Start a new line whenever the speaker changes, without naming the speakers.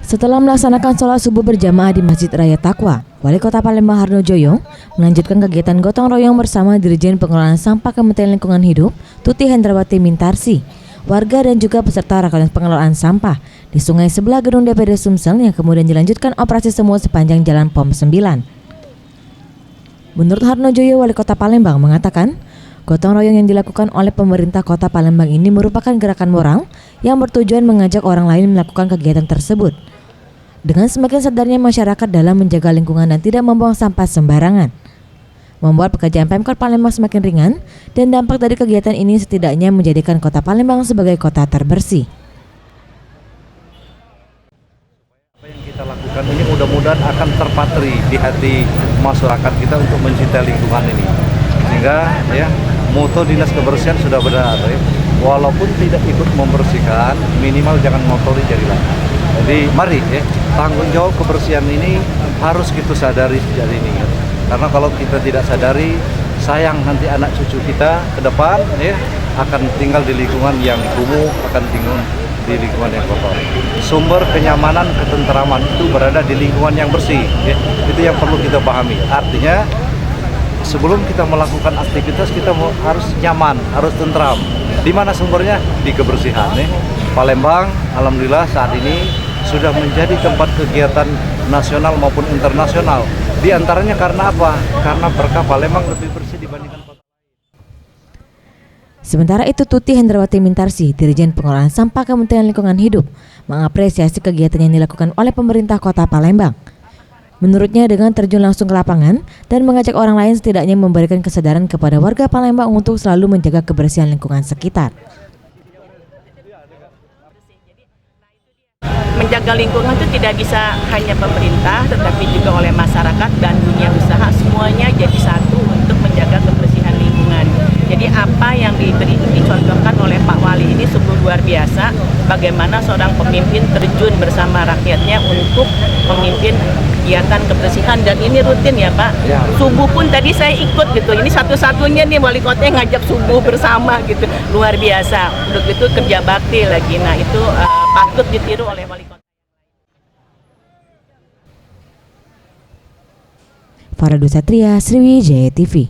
Setelah melaksanakan sholat subuh berjamaah di Masjid Raya Taqwa, Wali Kota Palembang Harno Joyo melanjutkan kegiatan gotong royong bersama Dirjen Pengelolaan Sampah Kementerian Lingkungan Hidup, Tuti Hendrawati Mintarsi, warga dan juga peserta Rakornas Pengelolaan Sampah di sungai sebelah gedung DPD Sumsel yang kemudian dilanjutkan operasi semua sepanjang Jalan POM 9. Menurut Harno Joyo, Wali Kota Palembang mengatakan, gotong royong yang dilakukan oleh pemerintah Kota Palembang ini merupakan gerakan moral yang bertujuan mengajak orang lain melakukan kegiatan tersebut. Dengan semakin sadarnya masyarakat dalam menjaga lingkungan dan tidak membuang sampah sembarangan, membuat pekerjaan Pemkot Palembang semakin ringan dan dampak dari kegiatan ini setidaknya menjadikan Kota Palembang sebagai kota terbersih.
Apa yang kita lakukan ini mudah-mudahan akan terpatri di hati masyarakat kita untuk mencintai lingkungan ini. Sehingga ya moto Dinas Kebersihan sudah benar ya. Walaupun tidak ikut membersihkan, minimal jangan motori jadilah. Jadi mari ya, tanggung jawab kebersihan ini harus kita sadari sejak ini ya. Karena kalau kita tidak sadari, sayang nanti anak cucu kita ke depan ya akan tinggal di lingkungan yang kumuh, akan tinggal di lingkungan yang kotor. Sumber kenyamanan, ketenteraman itu berada di lingkungan yang bersih ya. Itu yang perlu kita pahami. Artinya sebelum kita melakukan aktivitas kita harus nyaman, harus tentram. Di mana sumbernya? Di kebersihan ya. Palembang alhamdulillah saat ini sudah menjadi tempat kegiatan nasional maupun internasional. Di antaranya karena apa? Karena berkah Palembang lebih bersih dibandingkan kota lain.
Sementara itu, Tuti Hendrawati Mintarsi, Dirjen Pengelolaan Sampah Kementerian Lingkungan Hidup, mengapresiasi kegiatan yang dilakukan oleh pemerintah Kota Palembang. Menurutnya, dengan terjun langsung ke lapangan dan mengajak orang lain setidaknya memberikan kesadaran kepada warga Palembang untuk selalu menjaga kebersihan lingkungan sekitar.
Menjaga lingkungan itu tidak bisa hanya pemerintah, tetapi juga oleh masyarakat dan dunia usaha, semuanya jadi satu untuk menjaga kebersihan lingkungan. Jadi apa yang dicontohkan oleh Pak Wali ini sungguh luar biasa, bagaimana seorang pemimpin terjun bersama rakyatnya untuk memimpin kegiatan kebersihan, dan ini rutin ya Pak. Subuh pun tadi saya ikut gitu, ini satu-satunya nih wali kota yang ngajak subuh bersama gitu, luar biasa. Udah gitu kerja bakti lagi, nah itu patut ditiru oleh wali kota.
Faradu Satria, Sriwijaya TV.